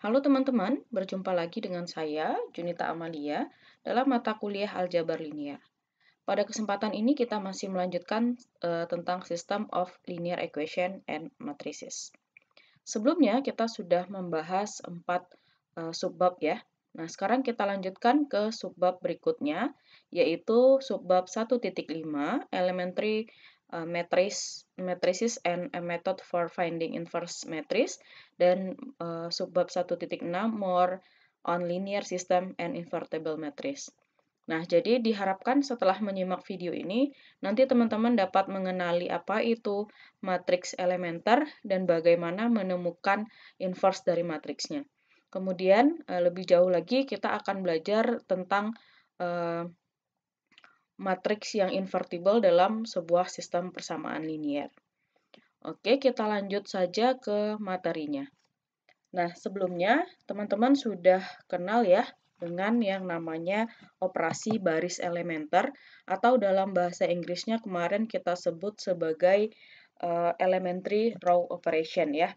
Halo teman-teman, berjumpa lagi dengan saya, Junita Amalia, dalam mata kuliah Aljabar Linear. Pada kesempatan ini kita masih melanjutkan tentang System of Linear Equation and Matrices. Sebelumnya kita sudah membahas 4 subbab ya. Nah, sekarang kita lanjutkan ke subbab berikutnya, yaitu subbab 1.5, Elementary Matrices and a Method for Finding Inverse Matrix, dan subbab 1.6, More on Linear System and Invertible Matrix. Nah, jadi diharapkan setelah menyimak video ini, nanti teman-teman dapat mengenali apa itu matriks elementer dan bagaimana menemukan inverse dari matriksnya. Kemudian, lebih jauh lagi kita akan belajar tentang matriks yang invertible dalam sebuah sistem persamaan linier. Oke, kita lanjut saja ke materinya. Nah, sebelumnya teman-teman sudah kenal ya dengan yang namanya operasi baris elementer atau dalam bahasa Inggrisnya kemarin kita sebut sebagai elementary row operation ya.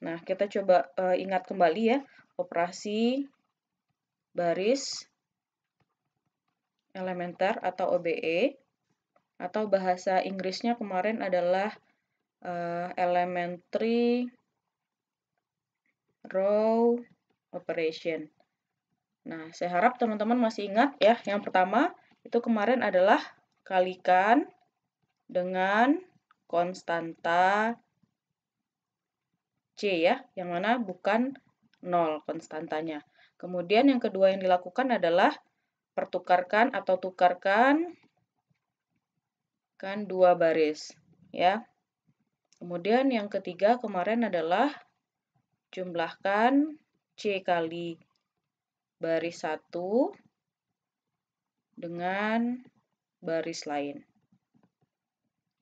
Nah, kita coba ingat kembali ya, operasi baris elementer atau OBE atau bahasa Inggrisnya kemarin adalah elementary row operation. Nah, saya harap teman-teman masih ingat ya, yang pertama itu kemarin adalah kalikan dengan konstanta C ya, yang mana bukan 0 konstantanya. Kemudian yang kedua yang dilakukan adalah pertukarkan atau tukarkan kan dua baris ya. Kemudian yang ketiga kemarin adalah jumlahkan C kali baris 1 dengan baris lain.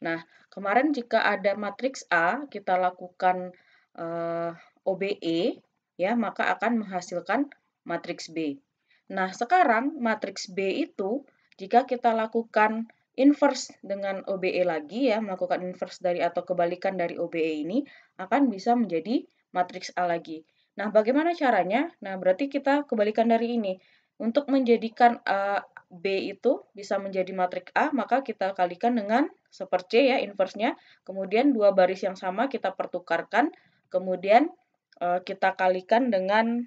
Nah, kemarin jika ada matriks A, kita lakukan OBE, ya, maka akan menghasilkan matriks B. Nah, sekarang matriks B itu, jika kita lakukan inverse dengan OBE lagi, ya, melakukan inverse dari atau kebalikan dari OBE ini, akan bisa menjadi matriks A lagi. Nah, bagaimana caranya? Nah, berarti kita kebalikan dari ini. Untuk menjadikan B itu bisa menjadi matriks A, maka kita kalikan dengan seper C ya, inverse-nya. Kemudian dua baris yang sama kita pertukarkan, kemudian kita kalikan dengan,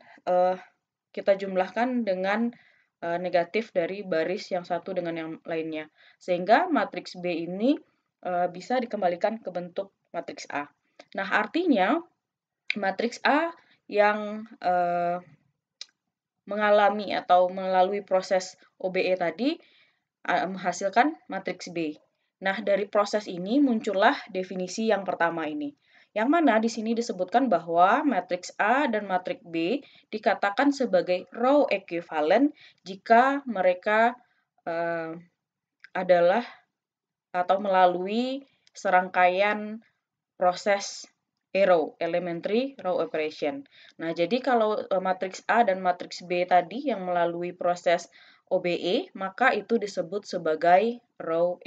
kita jumlahkan dengan negatif dari baris yang satu dengan yang lainnya. Sehingga matriks B ini bisa dikembalikan ke bentuk matriks A. Nah, artinya matriks A yang mengalami atau melalui proses OBE tadi menghasilkan matriks B. Nah, dari proses ini muncullah definisi yang pertama ini. Yang mana di sini disebutkan bahwa matriks A dan matriks B dikatakan sebagai row equivalent jika mereka adalah atau melalui serangkaian proses elementary row operation. Nah, jadi kalau matriks A dan matriks B tadi yang melalui proses OBE, maka itu disebut sebagai row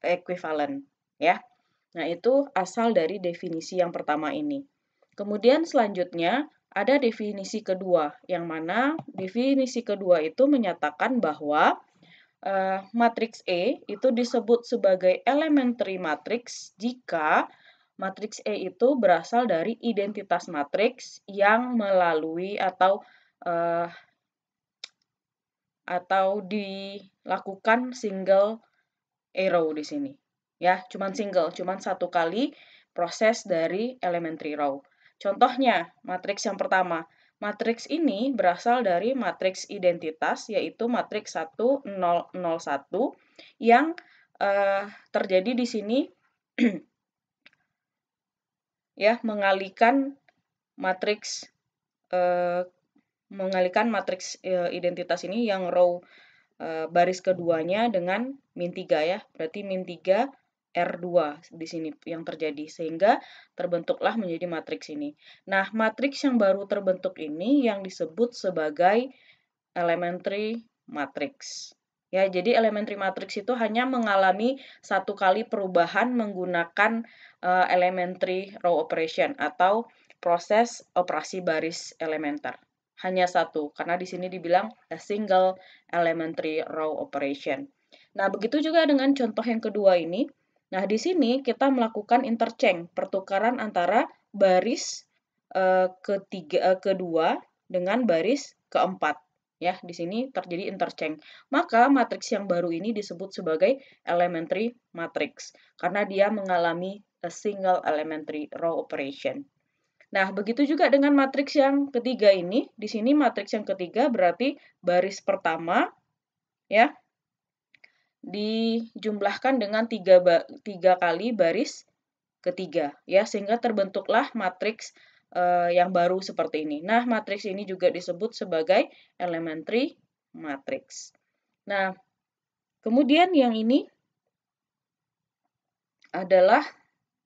equivalent, ya. Nah, itu asal dari definisi yang pertama ini. Kemudian selanjutnya ada definisi kedua, yang mana definisi kedua itu menyatakan bahwa matriks E itu disebut sebagai elementary matrix jika matriks E itu berasal dari identitas matriks yang melalui atau dilakukan single arrow di sini. Ya, cuman single, cuman satu kali proses dari elementary row. Contohnya, matriks yang pertama. Matriks ini berasal dari matriks identitas, yaitu matriks 1, 0, 0, 1, yang terjadi di sini ya mengalihkan matriks identitas ini yang row baris keduanya dengan min 3 ya. Berarti min 3 R2 di sini yang terjadi sehingga terbentuklah menjadi matriks ini. Nah, matriks yang baru terbentuk ini yang disebut sebagai elementary matrix. Ya, jadi elementary matrix itu hanya mengalami satu kali perubahan menggunakan elementary row operation atau proses operasi baris elementer. Hanya satu, karena di sini dibilang a single elementary row operation. Nah, begitu juga dengan contoh yang kedua ini. Nah, di sini kita melakukan interchange, pertukaran antara baris kedua dengan baris keempat. Ya, di sini terjadi interchange. Maka matriks yang baru ini disebut sebagai elementary matrix karena dia mengalami a single elementary row operation. Nah, begitu juga dengan matriks yang ketiga ini. Di sini matriks yang ketiga berarti baris pertama ya dijumlahkan dengan tiga kali baris ketiga ya, sehingga terbentuklah matriks yang baru seperti ini. Nah, matriks ini juga disebut sebagai elementary matrix. Nah, kemudian yang ini adalah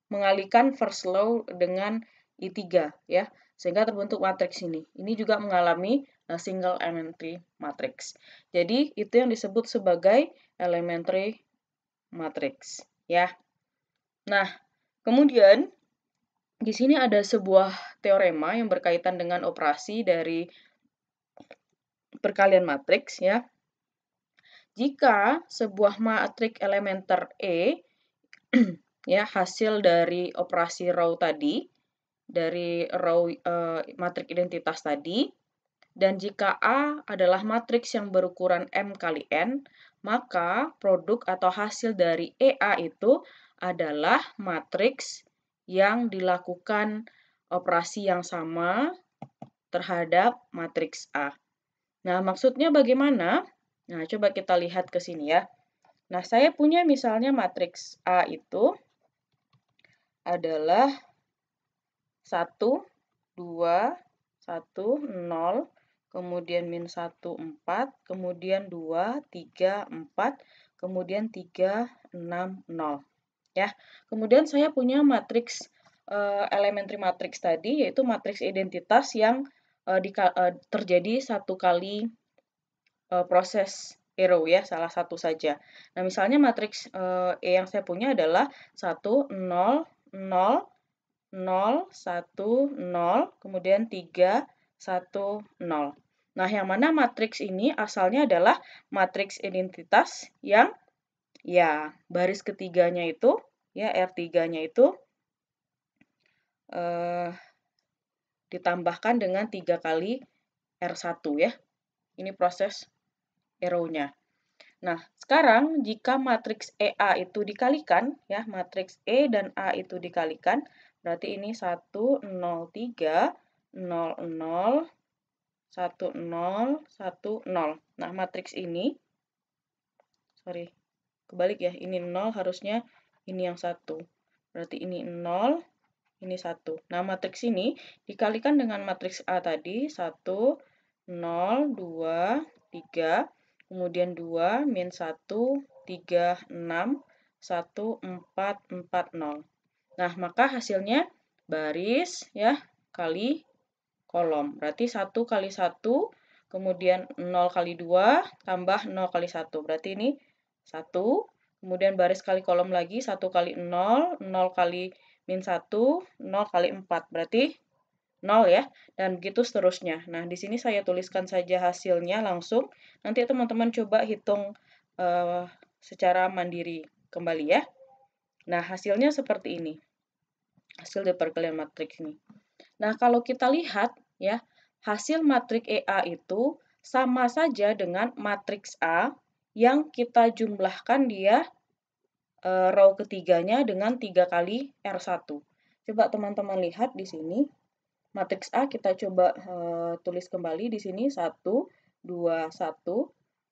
mengalihkan first law dengan I3 ya, sehingga terbentuk matriks ini. Ini juga mengalami single elementary matrix. Jadi itu yang disebut sebagai elementary matrix ya. Nah, kemudian di sini ada sebuah teorema yang berkaitan dengan operasi dari perkalian matriks ya. Jika sebuah matriks elementer E ya hasil dari operasi row tadi, dari row matriks identitas tadi, dan jika A adalah matriks yang berukuran M kali N, maka produk atau hasil dari EA itu adalah matriks yang dilakukan operasi yang sama terhadap matriks A. Nah, maksudnya bagaimana? Nah, coba kita lihat ke sini ya. Nah, saya punya misalnya matriks A itu adalah 1, 2, 1, 0, kemudian min 1, 4, kemudian 2, 3, 4, kemudian 3, 6, 0. Ya. Kemudian saya punya matriks elementary matrix tadi, yaitu matriks identitas yang terjadi satu kali proses arrow ya, salah satu saja. Nah, misalnya matriks E yang saya punya adalah 1, 0, 0, 0, 1, 0, kemudian 3, 1, 0. Nah, yang mana matriks ini asalnya adalah matriks identitas yang ya baris ketiganya itu, ya R3-nya itu ditambahkan dengan 3 kali R1 ya. Ini proses arrow-nya. Nah, sekarang jika matriks EA itu dikalikan, ya, matriks E dan A itu dikalikan, berarti ini 1, 0, 3, 0, 0, 1, 0, 1, 0. Nah, matriks ini, sorry, kebalik ya, ini 0 harusnya ini yang 1. Berarti ini 0, ini 1. Nah, matriks ini dikalikan dengan matriks A tadi, 1, 0, 2, 3, kemudian 2, min 1, 3, 6, 1, 4, 4, 0. Nah, maka hasilnya baris ya kali kolom. Berarti 1 kali 1, kemudian 0 kali 2, tambah 0 kali 1. Berarti ini 1, kemudian baris kali kolom lagi, 1 kali 0, 0 kali min 1, 0 kali 4. Berarti 0 ya, dan begitu seterusnya. Nah, di sini saya tuliskan saja hasilnya langsung. Nanti teman-teman coba hitung secara mandiri kembali ya. Nah, hasilnya seperti ini. Hasil dari perkalian matriks ini. Nah, kalau kita lihat ya, hasil matriks EA itu sama saja dengan matriks A yang kita jumlahkan dia row ketiganya dengan 3 kali R1. Coba teman-teman lihat di sini. Matriks A kita coba tulis kembali di sini 1, 2, 1,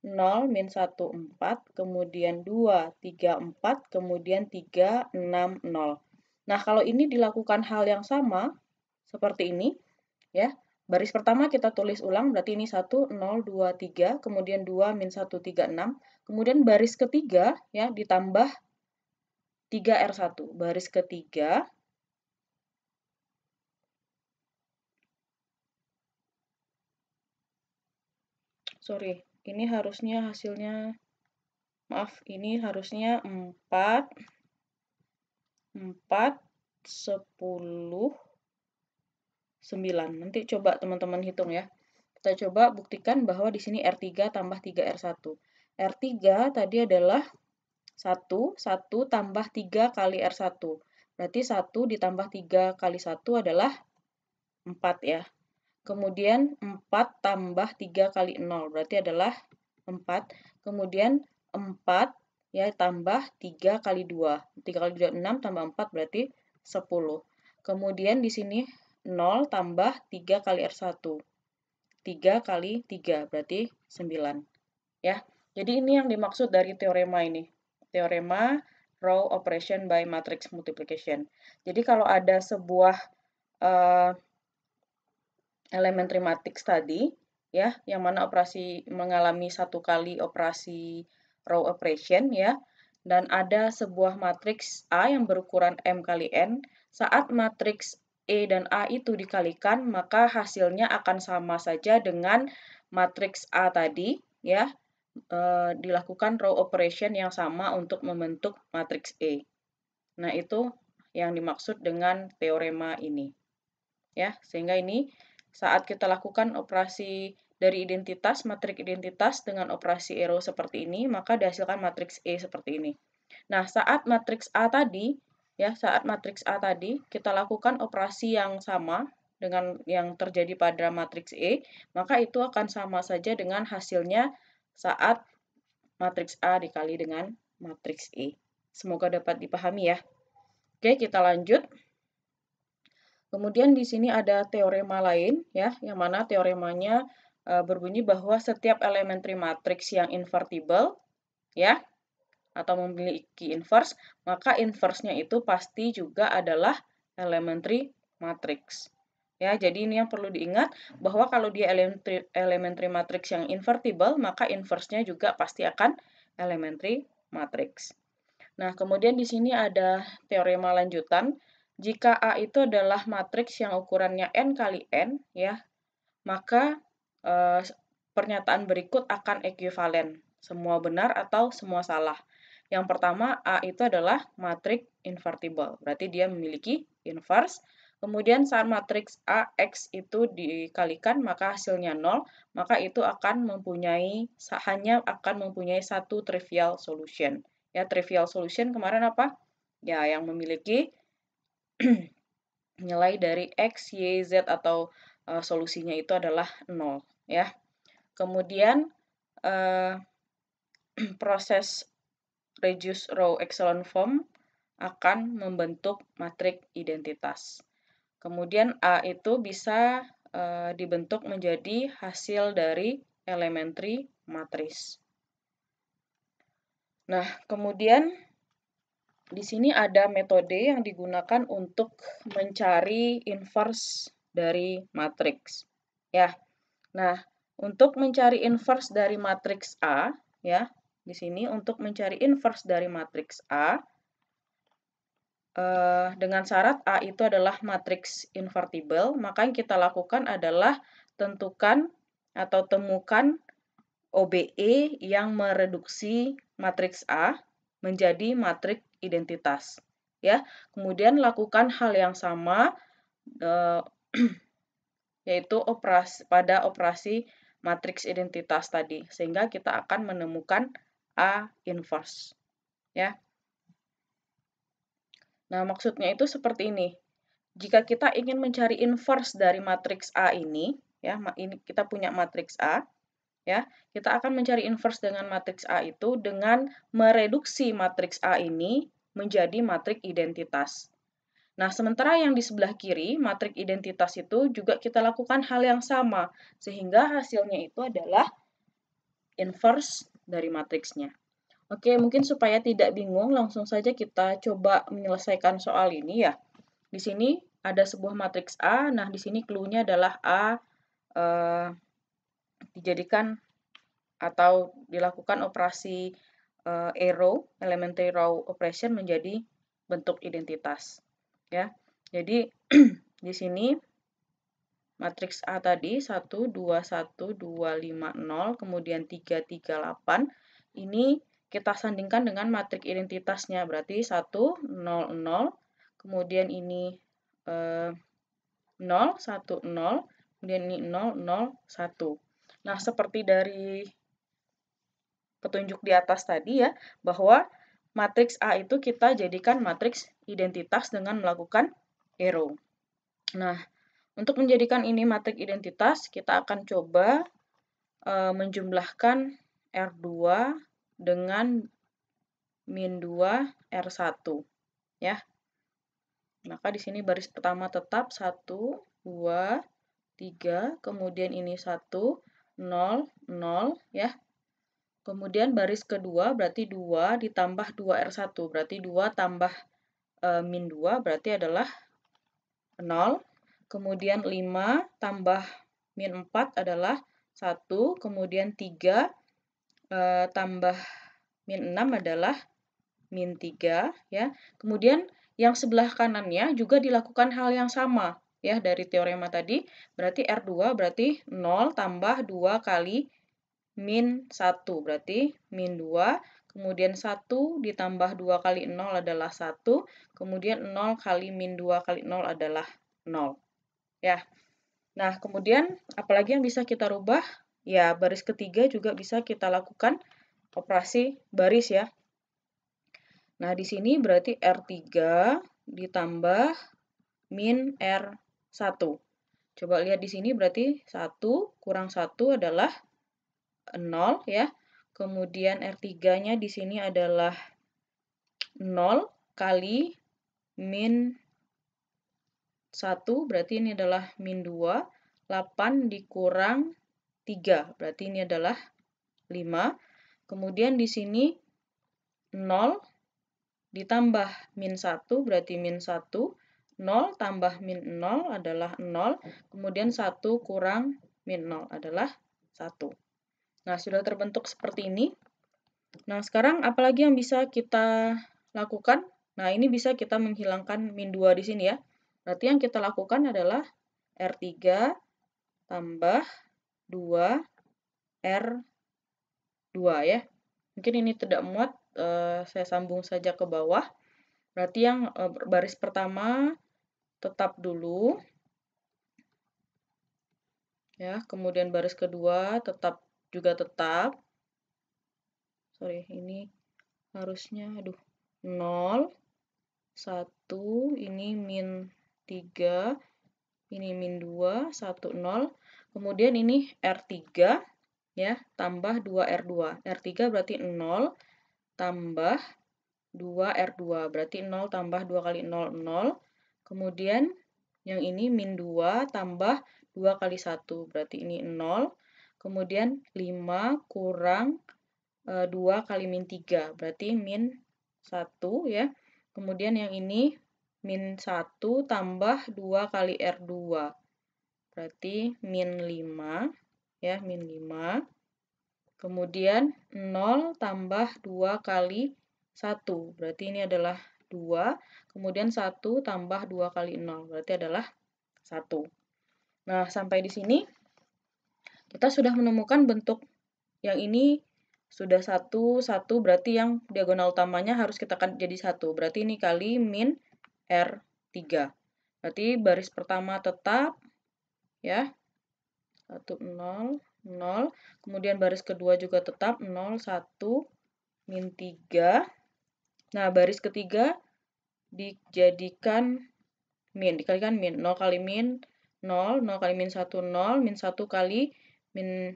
0, min 1, 4, kemudian 2, 3, 4, kemudian 3, 6, 0. Nah, kalau ini dilakukan hal yang sama, seperti ini, ya. Baris pertama kita tulis ulang, berarti ini 1, 0, 2, 3, kemudian 2, min 1, 3, 6. Kemudian baris ketiga, ya, ditambah 3R1. Baris ketiga, sorry, ini harusnya hasilnya, maaf, ini harusnya 4, 4, 10, 9. Nanti coba teman-teman hitung ya. Kita coba buktikan bahwa di sini R3 tambah 3R1. R3 tadi adalah 1, 1 tambah 3 kali R1. Berarti 1 ditambah 3 kali 1 adalah 4 ya. Kemudian 4 tambah 3 kali 0, berarti adalah 4. Kemudian 4 ya tambah 3 kali 2. 3 kali 2 6 tambah 4 berarti 10. Kemudian di sini 0 tambah 3 kali R1. 3 kali 3 berarti 9. Ya. Jadi ini yang dimaksud dari teorema ini. Teorema row operation by matrix multiplication. Jadi kalau ada sebuah elementary matrix tadi, ya, yang mana operasi mengalami satu kali operasi row operation, ya, dan ada sebuah matriks A yang berukuran M kali N, saat matriks E dan A itu dikalikan, maka hasilnya akan sama saja dengan matriks A tadi, ya, dilakukan row operation yang sama untuk membentuk matriks E. Nah, itu yang dimaksud dengan teorema ini. Ya, sehingga ini saat kita lakukan operasi dari identitas, matriks identitas dengan operasi arrow seperti ini, maka dihasilkan matriks E seperti ini. Nah, saat matriks A tadi, ya, saat matriks A tadi kita lakukan operasi yang sama dengan yang terjadi pada matriks E, maka itu akan sama saja dengan hasilnya saat matriks A dikali dengan matriks E. Semoga dapat dipahami ya. Oke, kita lanjut. Kemudian di sini ada teorema lain ya, yang mana teoremanya berbunyi bahwa setiap elementary matrix yang invertible ya atau memiliki inverse, maka inverse-nya itu pasti juga adalah elementary matrix. Ya, jadi ini yang perlu diingat bahwa kalau dia elementary matrix yang invertible, maka inverse-nya juga pasti akan elementary matrix. Nah, kemudian di sini ada teorema lanjutan. Jika A itu adalah matriks yang ukurannya N kali N, ya, maka pernyataan berikut akan ekuivalen. Semua benar atau semua salah. Yang pertama, A itu adalah matriks invertible. Berarti dia memiliki inverse. Kemudian saat matriks AX itu dikalikan, maka hasilnya 0, maka itu akan hanya akan mempunyai satu trivial solution. Ya, trivial solution kemarin apa? Ya, yang memiliki nilai dari X, Y, Z atau solusinya itu adalah 0. Ya. Kemudian proses reduce row echelon form akan membentuk matriks identitas. Kemudian A itu bisa dibentuk menjadi hasil dari elementary matriz. Nah, kemudian di sini ada metode yang digunakan untuk mencari inverse dari matriks. Ya. Nah, untuk mencari inverse dari matriks A, ya, di sini untuk mencari inverse dari matriks A, dengan syarat A itu adalah matriks invertible, maka yang kita lakukan adalah tentukan atau temukan OBE yang mereduksi matriks A menjadi matriks identitas. Ya, kemudian lakukan hal yang sama yaitu pada operasi matriks identitas tadi, sehingga kita akan menemukan A inverse. Ya. Nah, maksudnya itu seperti ini. Jika kita ingin mencari inverse dari matriks A ini, ya, ini kita punya matriks A, ya, kita akan mencari inverse dengan matriks A itu dengan mereduksi matriks A ini menjadi matriks identitas. Nah, sementara yang di sebelah kiri, matriks identitas itu juga kita lakukan hal yang sama, sehingga hasilnya itu adalah inverse dari matriksnya. Oke, mungkin supaya tidak bingung, langsung saja kita coba menyelesaikan soal ini ya. Di sini ada sebuah matriks A, nah di sini clue-nya adalah A dijadikan atau dilakukan operasi arrow, elementary row operation menjadi bentuk identitas. Ya. Jadi di sini matriks A tadi 1 2 1 2 5 0 kemudian 3 3 8 ini kita sandingkan dengan matriks identitasnya berarti 1 0 0 kemudian ini 0, 1, 0, kemudian ini 0, 0, 1. Nah, seperti dari petunjuk di atas tadi ya, bahwa matriks A itu kita jadikan matriks identitas dengan melakukan arrow. Nah, untuk menjadikan ini matriks identitas, kita akan coba menjumlahkan R2 dengan min 2 R1 ya. Maka di sini baris pertama tetap 1, 2, 3, kemudian ini 1, 0, 0 ya. Kemudian baris kedua berarti 2 ditambah 2R1, berarti 2 tambah min 2 berarti adalah 0. Kemudian 5 tambah min 4 adalah 1, kemudian 3 tambah min 6 adalah min 3 ya. Kemudian yang sebelah kanannya juga dilakukan hal yang sama ya dari teorema tadi. Berarti R2 berarti 0 tambah 2 kali min 1 berarti min 2. Kemudian 1 ditambah 2 kali 0 adalah 1. Kemudian 0 kali min 2 kali 0 adalah 0. Ya. Nah, kemudian apalagi yang bisa kita rubah? Ya, baris ketiga juga bisa kita lakukan operasi baris ya. Nah, di sini berarti R3 ditambah min R1. Coba lihat di sini berarti 1 kurang 1 adalah 0 ya. Kemudian R3-nya di sini adalah 0 kali min 1, berarti ini adalah min 2. 8 dikurang 3, berarti ini adalah 5. Kemudian di sini 0 ditambah min 1, berarti min 1. 0 tambah min 0 adalah 0. Kemudian 1 kurang min 0 adalah 1. Nah, sudah terbentuk seperti ini. Nah, sekarang apalagi yang bisa kita lakukan? Nah, ini bisa kita menghilangkan min 2 di sini ya. Berarti yang kita lakukan adalah R3 tambah 2 R2 ya. Mungkin ini tidak muat, saya sambung saja ke bawah. Berarti yang baris pertama tetap dulu. Ya, kemudian baris kedua tetap juga tetap. Sorry, ini harusnya 0, 1, ini min 3, ini min 2, 1, 0. Kemudian ini R3 ya, tambah 2R2. R3 berarti 0 tambah 2R2, berarti 0 tambah 2 kali 0, 0. Kemudian yang ini min 2 tambah 2 kali 1, berarti ini 0. Kemudian 5 kurang 2 kali min 3, berarti min 1 ya. Kemudian yang ini min 1 tambah 2 kali R2, berarti min 5 ya, min 5. Kemudian 0 tambah 2 kali 1, berarti ini adalah 2. Kemudian 1 tambah 2 kali 0, berarti adalah 1. Nah, sampai di sini kita sudah menemukan bentuk yang ini sudah 1, 1, berarti yang diagonal utamanya harus kita jadi 1. Berarti ini kali min R3. Berarti baris pertama tetap ya, 1, 0, 0. Kemudian baris kedua juga tetap 0, 1, min 3. Nah, baris ketiga dijadikan min, dikalikan min. 0 kali min 0, 0 kali min 1, 0, min 1 kali min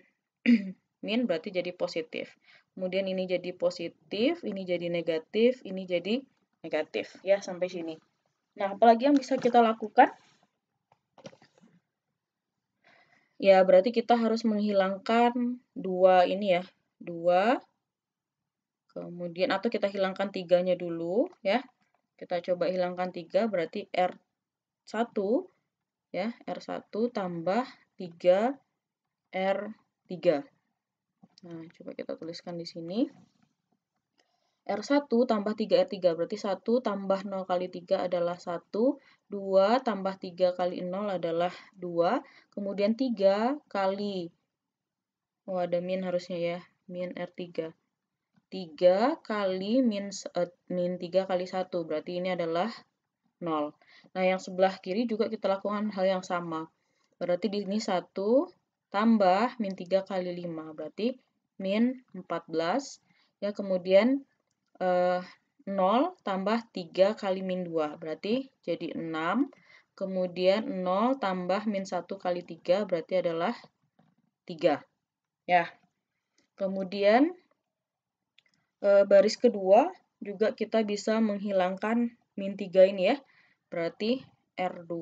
min berarti jadi positif. Kemudian ini jadi positif, ini jadi negatif, ini jadi negatif. Ya, sampai sini. Nah, apalagi yang bisa kita lakukan? Ya, berarti kita harus menghilangkan 2 ini ya. 2, kemudian atau kita hilangkan 3-nya dulu ya. Kita coba hilangkan 3, berarti R1 ya, R1 tambah 3 R3. Nah, coba kita tuliskan di sini. R1 tambah 3R3, berarti 1 tambah 0 kali 3 adalah 1, 2 tambah 3 kali 0 adalah 2, kemudian 3 kali, oh ada min harusnya ya, min R3. 3 kali min 3 kali 1, berarti ini adalah 0. Nah, yang sebelah kiri juga kita lakukan hal yang sama. Berarti di sini 1 tambah min 3 kali 5, berarti min 14. Ya, kemudian 0 tambah 3 kali min 2, berarti jadi 6. Kemudian 0 tambah min 1 kali 3, berarti adalah 3. Ya, kemudian baris kedua juga kita bisa menghilangkan min 3 ini ya. Berarti R2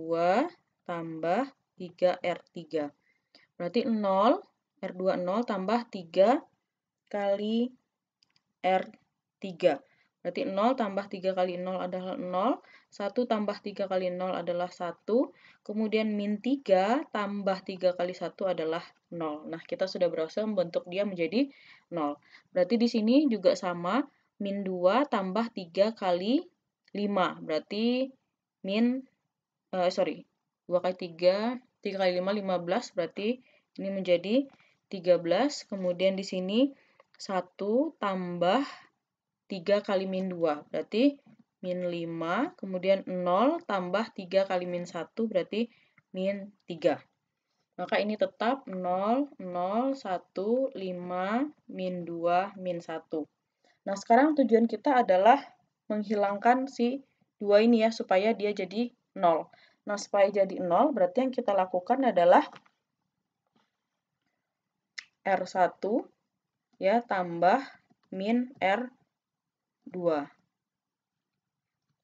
tambah 3R3. Berarti 0, R2 0 tambah 3 kali R3. Berarti 0 tambah 3 kali 0 adalah 0, 1 tambah 3 kali 0 adalah 1, kemudian min 3 tambah 3 kali 1 adalah 0. Nah, kita sudah berhasil membentuk dia menjadi 0. Berarti di sini juga sama, min 2 tambah 3 kali 5. Berarti min, 2 kali 3, 3 kali 5, 15. Berarti ini menjadi 13. Kemudian di sini 1 tambah 3 kali min 2, berarti min 5, kemudian 0 tambah 3 kali min 1, berarti min 3. Maka ini tetap 0, 0, 1, 5, min 2, min 1. Nah, sekarang tujuan kita adalah menghilangkan si 2 ini ya, supaya dia jadi 0. Nah, supaya jadi 0, berarti yang kita lakukan adalah R1 ya tambah min R2.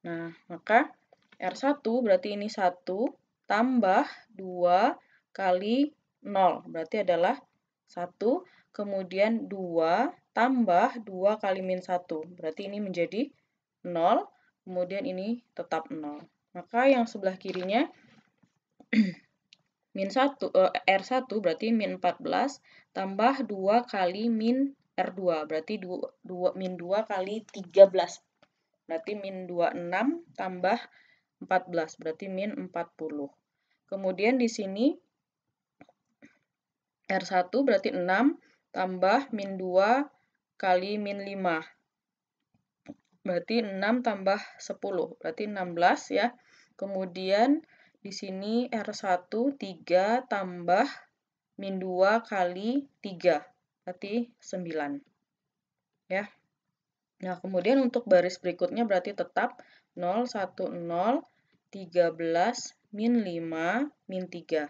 Nah, maka R1 berarti ini 1 tambah 2 kali 0. Berarti adalah 1, kemudian 2 tambah 2 kali min 1. Berarti ini menjadi 0, kemudian ini tetap 0. Maka yang sebelah kirinya R1 berarti min 14 tambah 2 kali min R2. Berarti min 2 kali 13. Berarti min 26 tambah 14, berarti min 40. Kemudian di sini R1 berarti 6 tambah min 2 kali min 5. Berarti 6 tambah 10, berarti 16 ya. Kemudian di sini R1 3 tambah min 2 kali 3, berarti 9. Ya. Nah, kemudian untuk baris berikutnya berarti tetap 0, 1, 0, 13, min 5, min 3.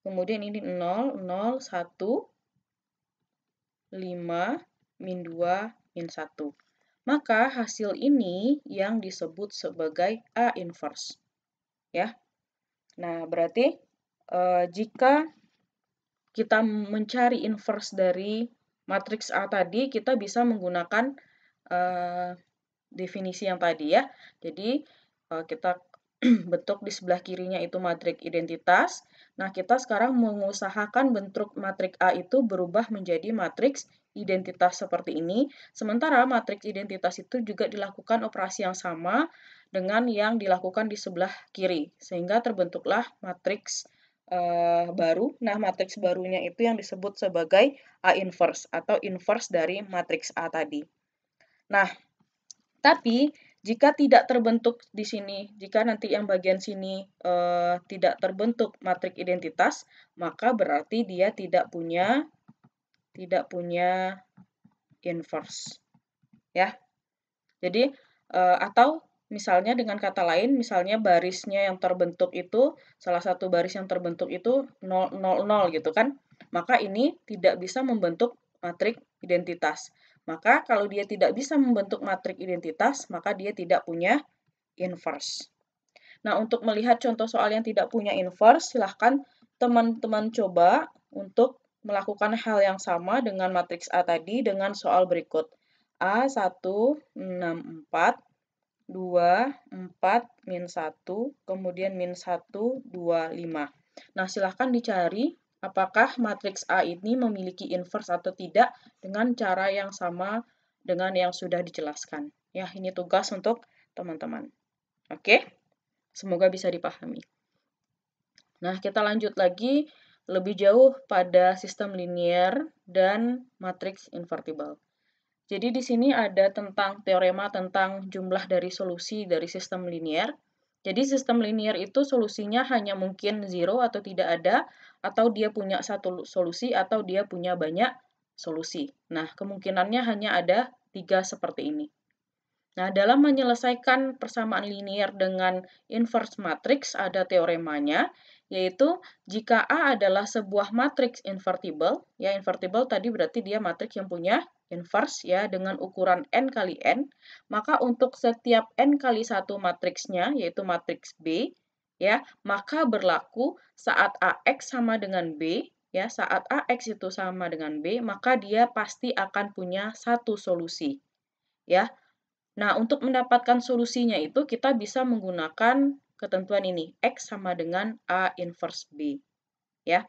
Kemudian ini 0, 0, 1, 5, min 2, min 1. Maka hasil ini yang disebut sebagai A inverse. Ya. Nah, berarti jika kita mencari inverse dari matriks A tadi, kita bisa menggunakan definisi yang tadi ya. Jadi kita bentuk di sebelah kirinya itu matriks identitas. Nah, kita sekarang mengusahakan bentuk matriks A itu berubah menjadi matriks identitas seperti ini. Sementara matriks identitas itu juga dilakukan operasi yang sama dengan yang dilakukan di sebelah kiri. Sehingga terbentuklah matriks baru. Nah, matriks barunya itu yang disebut sebagai A inverse atau inverse dari matriks A tadi. Nah, tapi jika tidak terbentuk di sini, jika nanti yang bagian sini tidak terbentuk matriks identitas, maka berarti dia tidak punya inverse. Ya. Jadi atau misalnya dengan kata lain, misalnya barisnya yang terbentuk itu, salah satu baris yang terbentuk itu 0, 0, 0 gitu kan, maka ini tidak bisa membentuk matriks identitas. Maka kalau dia tidak bisa membentuk matriks identitas, maka dia tidak punya inverse. Nah, untuk melihat contoh soal yang tidak punya inverse, silahkan teman-teman coba untuk melakukan hal yang sama dengan matriks A tadi dengan soal berikut. A 1, 6, 4, 2, 4, min 1, kemudian min 1, 2, 5. Nah, silahkan dicari apakah matriks A ini memiliki inverse atau tidak dengan cara yang sama dengan yang sudah dijelaskan. Ya, ini tugas untuk teman-teman. Oke, semoga bisa dipahami. Nah, kita lanjut lagi lebih jauh pada sistem linier dan matriks invertible. Jadi di sini ada tentang teorema tentang jumlah dari solusi dari sistem linier. Jadi sistem linear itu solusinya hanya mungkin 0 atau tidak ada, atau dia punya satu solusi, atau dia punya banyak solusi. Nah, kemungkinannya hanya ada 3 seperti ini. Nah, dalam menyelesaikan persamaan linear dengan inverse matrix ada teoremanya, yaitu jika A adalah sebuah matriks invertible, ya invertible tadi berarti dia matriks yang punya inverse ya dengan ukuran n kali n, maka untuk setiap n kali satu matriksnya, yaitu matriks B, ya, maka berlaku saat AX sama dengan B, ya, saat AX itu sama dengan B, maka dia pasti akan punya satu solusi, ya. Nah, untuk mendapatkan solusinya itu kita bisa menggunakan ketentuan ini, X sama dengan A inverse B. Ya.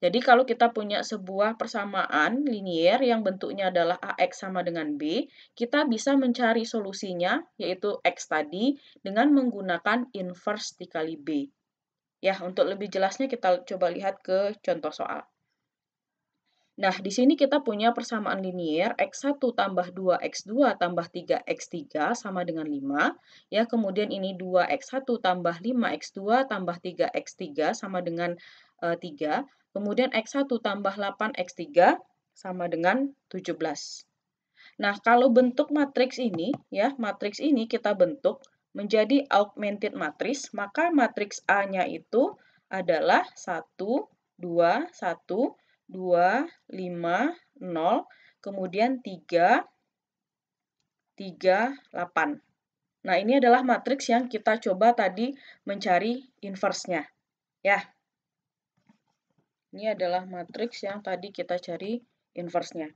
Jadi kalau kita punya sebuah persamaan linier yang bentuknya adalah AX sama dengan B, kita bisa mencari solusinya, yaitu X tadi, dengan menggunakan inverse dikali B. Ya, untuk lebih jelasnya kita coba lihat ke contoh soal. Nah, di sini kita punya persamaan linier X1 tambah 2X2 tambah 3X3 sama dengan 5. Ya, kemudian ini 2X1 tambah 5X2 tambah 3X3 sama dengan 3. Kemudian X1 tambah 8X3 sama dengan 17. Nah, kalau bentuk matriks ini, ya, matriks ini kita bentuk menjadi augmented matrix, maka matriks A-nya itu adalah 1, 2, 1, 2, 5, 0, kemudian 3, 3, 8. Nah, ini adalah matriks yang kita coba tadi mencari inverse-nya. Ya, ini adalah matriks yang tadi kita cari inverse-nya.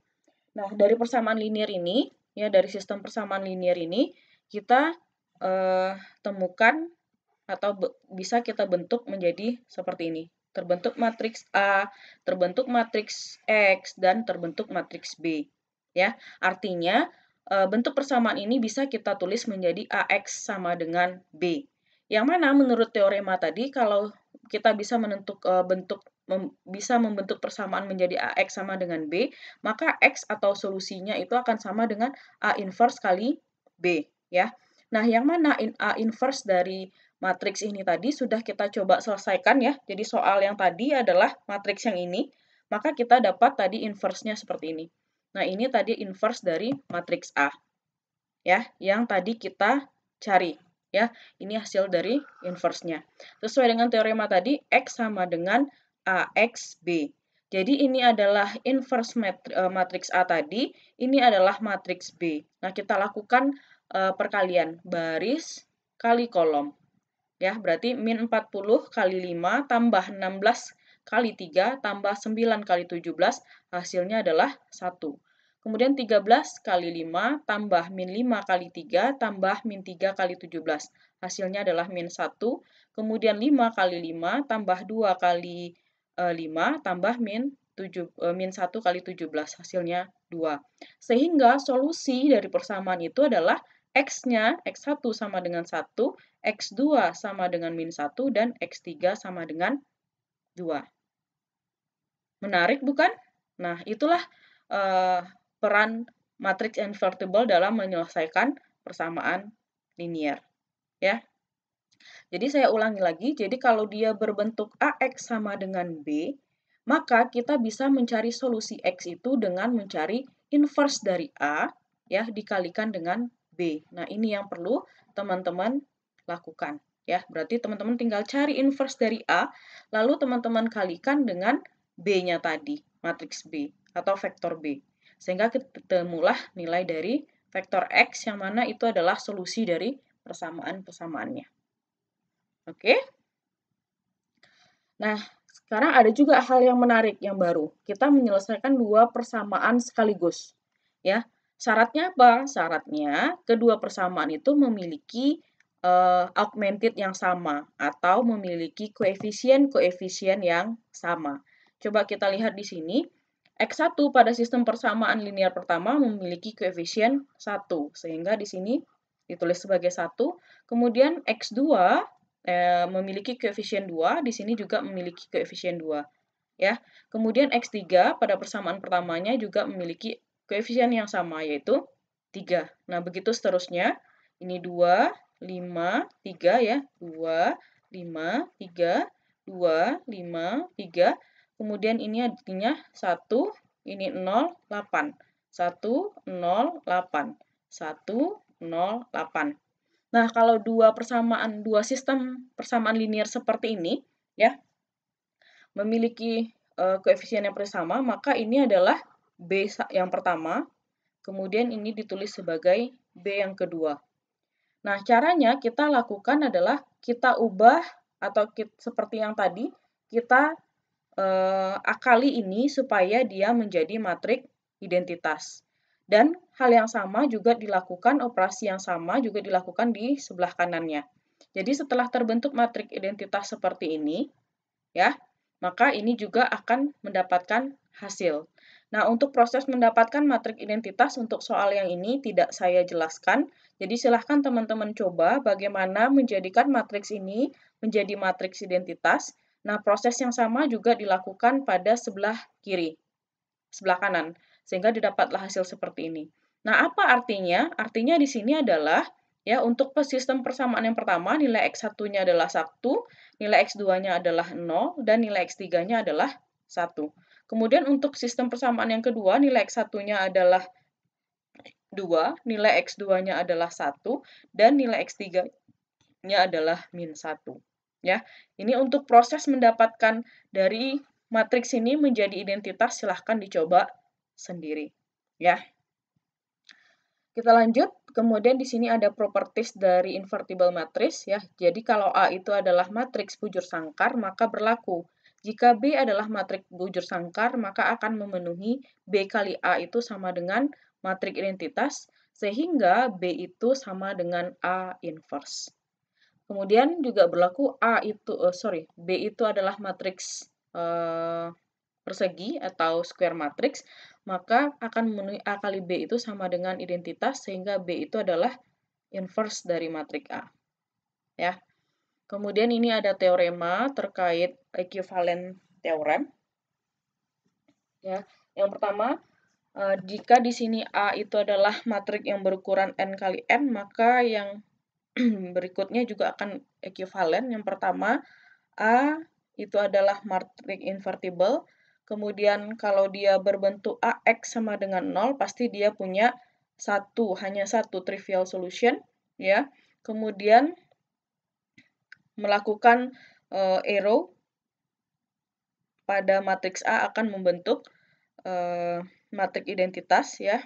Nah, dari persamaan linear ini, ya dari sistem persamaan linear ini, kita temukan atau bisa kita bentuk menjadi seperti ini. Terbentuk matriks A, terbentuk matriks X, dan terbentuk matriks B. Ya, artinya bentuk persamaan ini bisa kita tulis menjadi AX sama dengan B. Yang mana menurut teorema tadi, kalau kita bisa bisa membentuk persamaan menjadi AX sama dengan B, maka X atau solusinya itu akan sama dengan A inverse kali B. Ya. Nah, yang mana A inverse dari matriks ini tadi sudah kita coba selesaikan ya. Jadi soal yang tadi adalah matriks yang ini, maka kita dapat tadi inverse-nya seperti ini. Nah, ini tadi inverse dari matriks A. Ya, yang tadi kita cari. Ya, ini hasil dari inverse-nya. Sesuai dengan teorema tadi, X sama dengan AXB. Jadi ini adalah inverse matriks A tadi, ini adalah matriks B. Nah, kita lakukan perkalian baris kali kolom. Ya, berarti min 40 kali 5 tambah 16 kali 3 tambah 9 kali 17, hasilnya adalah 1. Kemudian 13 kali 5 tambah min 5 kali 3 tambah min 3 kali 17. Hasilnya adalah min 1. Kemudian 5 kali 5 tambah 2 kali 5 tambah min 1 kali 17. Hasilnya 2. Sehingga solusi dari persamaan itu adalah X-nya, X1 sama dengan 1, X2 sama dengan min 1, dan X3 sama dengan 2. Menarik bukan? Nah, itulah peran matriks invertible dalam menyelesaikan persamaan linear. Ya. Jadi saya ulangi lagi, jadi kalau dia berbentuk AX sama dengan B, maka kita bisa mencari solusi X itu dengan mencari inverse dari A, ya, dikalikan dengan B. Nah, ini yang perlu teman-teman lakukan. Ya, berarti teman-teman tinggal cari inverse dari A, lalu teman-teman kalikan dengan B-nya tadi, matriks B atau vektor B. Sehingga ketemulah nilai dari vektor X yang mana itu adalah solusi dari persamaan-persamaannya. Oke? Nah, sekarang ada juga hal yang menarik yang baru. Kita menyelesaikan dua persamaan sekaligus. Ya, syaratnya apa? Syaratnya kedua persamaan itu memiliki augmented yang sama atau memiliki koefisien-koefisien yang sama. Coba kita lihat di sini. X1 pada sistem persamaan linear pertama memiliki koefisien 1, sehingga di sini ditulis sebagai 1. Kemudian X2 memiliki koefisien 2, di sini juga memiliki koefisien 2. Ya. Kemudian X3 pada persamaan pertamanya juga memiliki koefisien yang sama, yaitu 3. Nah, begitu seterusnya. Ini 2, 5, 3 ya. 2, 5, 3, 2, 5, 3. Kemudian ini artinya 1, ini 0, 8. 1, 0, 8. 1, 0, 8. Nah, kalau dua sistem persamaan linear seperti ini, ya, memiliki koefisien yang bersama, maka ini adalah B yang pertama, kemudian ini ditulis sebagai B yang kedua. Nah, caranya kita lakukan adalah kita ubah atau seperti yang tadi, kita akali ini supaya dia menjadi matrik identitas. Dan hal yang sama juga dilakukan, operasi yang sama juga dilakukan di sebelah kanannya. Jadi setelah terbentuk matrik identitas seperti ini, ya, maka ini juga akan mendapatkan hasil. Nah, untuk proses mendapatkan matrik identitas untuk soal yang ini tidak saya jelaskan. Jadi silahkan teman-teman coba bagaimana menjadikan matriks ini menjadi matriks identitas. Nah, proses yang sama juga dilakukan pada sebelah kiri, sebelah kanan, sehingga didapatlah hasil seperti ini. Nah, apa artinya? Artinya di sini adalah, ya, untuk sistem persamaan yang pertama, nilai X1-nya adalah 1, nilai X2-nya adalah 0, dan nilai X3-nya adalah 1. Kemudian untuk sistem persamaan yang kedua, nilai X1-nya adalah 2, nilai X2-nya adalah 1, dan nilai X3-nya adalah min 1. Ya, ini untuk proses mendapatkan dari matriks ini menjadi identitas, silahkan dicoba sendiri. Ya. Kita lanjut, kemudian di sini ada properties dari invertible matrix ya. Jadi kalau A itu adalah matriks bujur sangkar, maka berlaku. Jika B adalah matriks bujur sangkar, maka akan memenuhi B kali A itu sama dengan matriks identitas, sehingga B itu sama dengan A inverse. Kemudian juga berlaku B itu adalah matriks persegi atau square matrix, maka akan memenuhi A kali B itu sama dengan identitas, sehingga B itu adalah inverse dari matriks A. Ya. Kemudian ini ada teorema terkait equivalent theorem. Ya. Yang pertama, jika di sini A itu adalah matriks yang berukuran n kali n, maka yang berikutnya juga akan equivalent. Yang pertama, A itu adalah matriks invertible. Kemudian kalau dia berbentuk AX sama dengan 0, pasti dia punya hanya satu trivial solution, ya. Kemudian melakukan arrow pada matriks A akan membentuk matriks identitas, ya.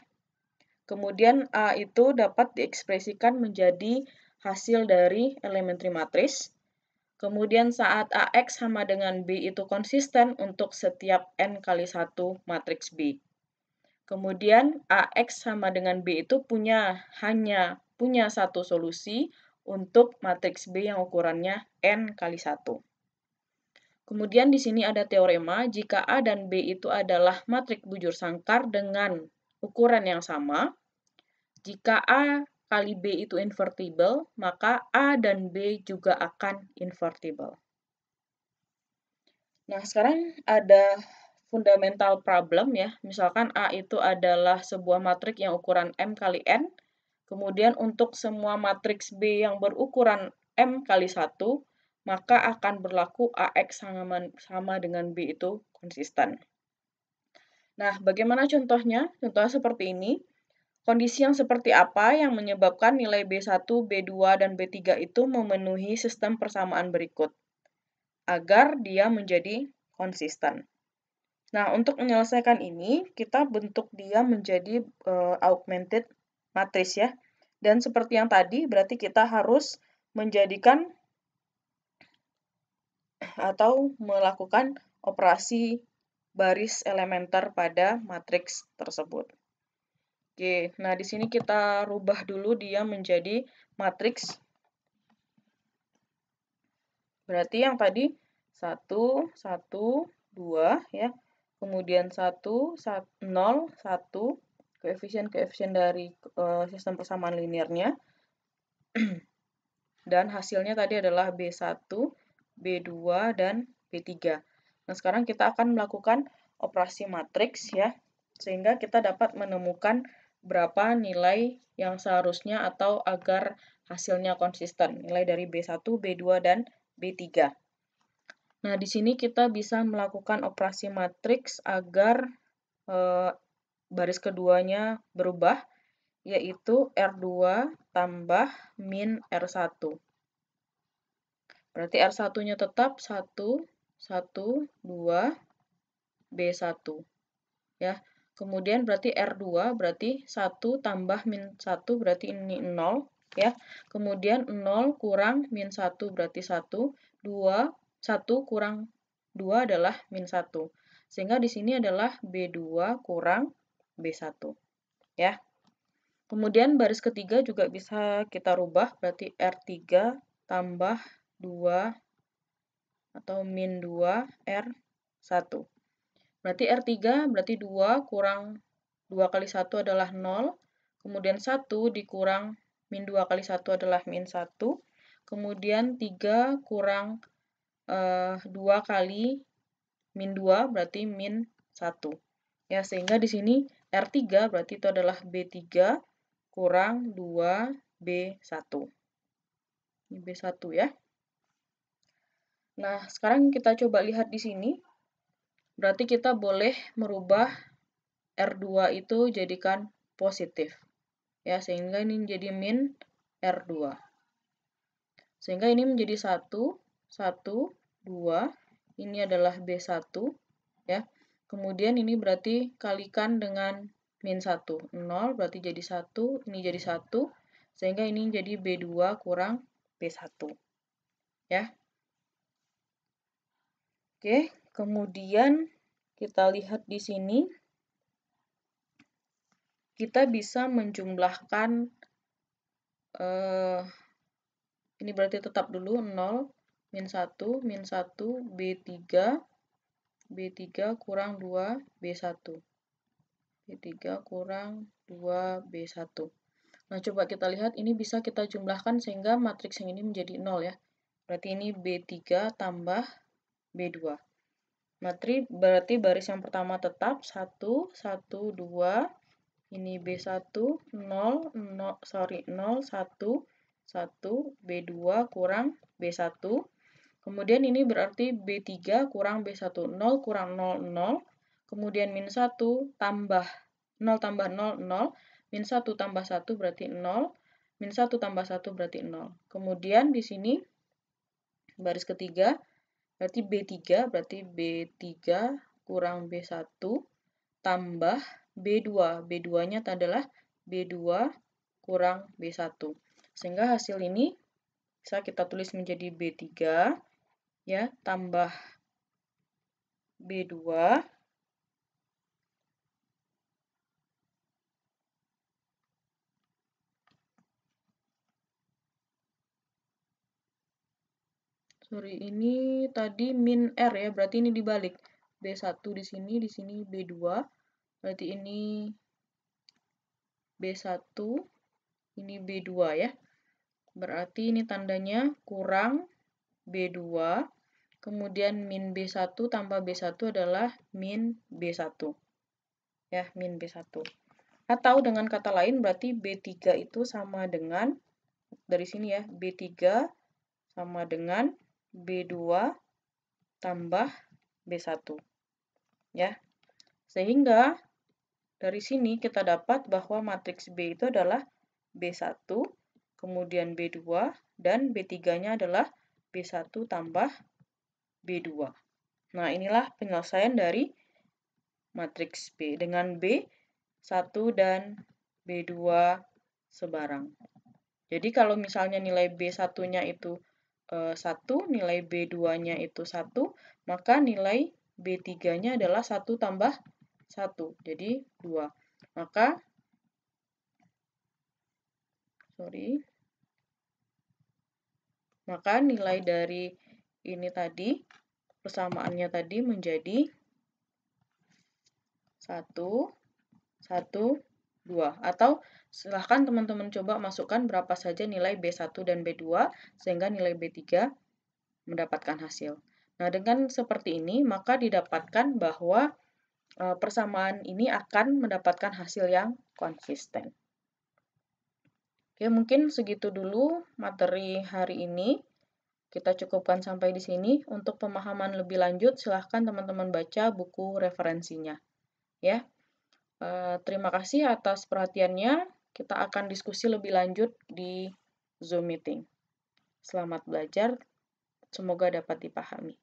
Kemudian A itu dapat diekspresikan menjadi hasil dari elementary matrix. Kemudian saat AX sama dengan B itu konsisten untuk setiap N kali 1 matriks B. Kemudian AX sama dengan B itu hanya punya satu solusi untuk matriks B yang ukurannya N kali 1. Kemudian di sini ada teorema, jika A dan B itu adalah matriks bujur sangkar dengan ukuran yang sama, jika A kali B itu invertible, maka A dan B juga akan invertible. Nah, sekarang ada fundamental problem ya. Misalkan A itu adalah sebuah matriks yang ukuran M kali N. Kemudian untuk semua matriks B yang berukuran M kali 1, maka akan berlaku AX sama dengan B itu konsisten. Nah, bagaimana contohnya? Contohnya seperti ini. Kondisi yang seperti apa yang menyebabkan nilai B1, B2, dan B3 itu memenuhi sistem persamaan berikut agar dia menjadi konsisten. Nah, untuk menyelesaikan ini, kita bentuk dia menjadi augmented matrix ya. Dan seperti yang tadi, berarti kita harus menjadikan atau melakukan operasi baris elementer pada matriks tersebut. Oke, nah di sini kita rubah dulu dia menjadi matriks. Berarti yang tadi 1, 1, 2 ya. Kemudian 1, 0, 1, koefisien-koefisien dari sistem persamaan linearnya. Dan hasilnya tadi adalah B1, B2, dan B3. Nah, sekarang kita akan melakukan operasi matriks ya, sehingga kita dapat menemukan berapa nilai yang seharusnya atau agar hasilnya konsisten, nilai dari B1, B2, dan B3. Nah, di sini kita bisa melakukan operasi matriks agar baris keduanya berubah, yaitu R2 tambah min R1. Berarti R1-nya tetap 1, 1, 2, B1. Ya. Kemudian berarti R2 berarti 1 tambah min 1 berarti ini 0. Ya. Kemudian 0 kurang min 1 berarti 1. 2, 1 kurang 2 adalah min 1. Sehingga di sini adalah B2 kurang B1. Ya. Kemudian baris ketiga juga bisa kita rubah, berarti R3 tambah 2 atau min 2 R1. Berarti R3 berarti 2 kurang 2 kali 1 adalah 0, kemudian 1 dikurang min 2 kali 1 adalah min 1, kemudian 3 kurang 2 kali min 2 berarti min 1. Ya, sehingga di sini R3 berarti itu adalah B3 kurang 2 B1. Ini B1 ya. Nah, sekarang kita coba lihat di sini. Berarti kita boleh merubah R2 itu jadikan positif. Ya, sehingga ini menjadi min R2. Sehingga ini menjadi 1, 1, 2. Ini adalah B1. Ya. Kemudian ini berarti kalikan dengan min 1. 0 berarti jadi 1, ini jadi 1. Sehingga ini jadi B2 kurang B1. Ya. Oke, kemudian kita lihat di sini, kita bisa menjumlahkan, ini berarti tetap dulu 0, min 1, min 1, B3, B3 kurang 2, B1. B3 kurang 2, B1. Nah, coba kita lihat, ini bisa kita jumlahkan sehingga matriks yang ini menjadi 0 ya. Berarti ini B3 tambah B2. Berarti baris yang pertama tetap 1, 1, 2, ini B1, 0, 0, 1, 1, B2 kurang B1. Kemudian ini berarti B3 kurang B1, 0 kurang 0, 0. Kemudian min 1 tambah 0 tambah 0, 0. Min 1 tambah 1 berarti 0. Min 1 tambah 1 berarti 0. Kemudian di sini baris ketiga, berarti B3, berarti B3 kurang B1 tambah B2. B2-nya adalah B2 kurang B1. Sehingga hasil ini bisa kita tulis menjadi B3 ya tambah B2 ini tadi min R ya, berarti ini dibalik. B1 di sini B2. Berarti ini B1, ini B2 ya. Berarti ini tandanya kurang B2, kemudian min B1 tambah B1 adalah min B1. Ya, min B1. Atau dengan kata lain berarti B3 itu sama dengan, dari sini ya, B3 sama dengan B2 tambah B1. Ya. Sehingga dari sini kita dapat bahwa matriks B itu adalah B1, kemudian B2, dan B3-nya adalah B1 tambah B2. Nah, inilah penyelesaian dari matriks B dengan B1 dan B2 sebarang. Jadi kalau misalnya nilai B1-nya itu 1, nilai B2-nya itu 1, maka nilai B3-nya adalah 1 tambah 1, jadi 2. Maka nilai dari ini tadi, persamaannya tadi menjadi 1, 1, 2. Atau silahkan teman-teman coba masukkan berapa saja nilai B1 dan B2, sehingga nilai B3 mendapatkan hasil. Nah, dengan seperti ini, maka didapatkan bahwa persamaan ini akan mendapatkan hasil yang konsisten. Oke, mungkin segitu dulu materi hari ini. Kita cukupkan sampai di sini. Untuk pemahaman lebih lanjut, silahkan teman-teman baca buku referensinya. Ya, terima kasih atas perhatiannya. Kita akan diskusi lebih lanjut di Zoom meeting. Selamat belajar, semoga dapat dipahami.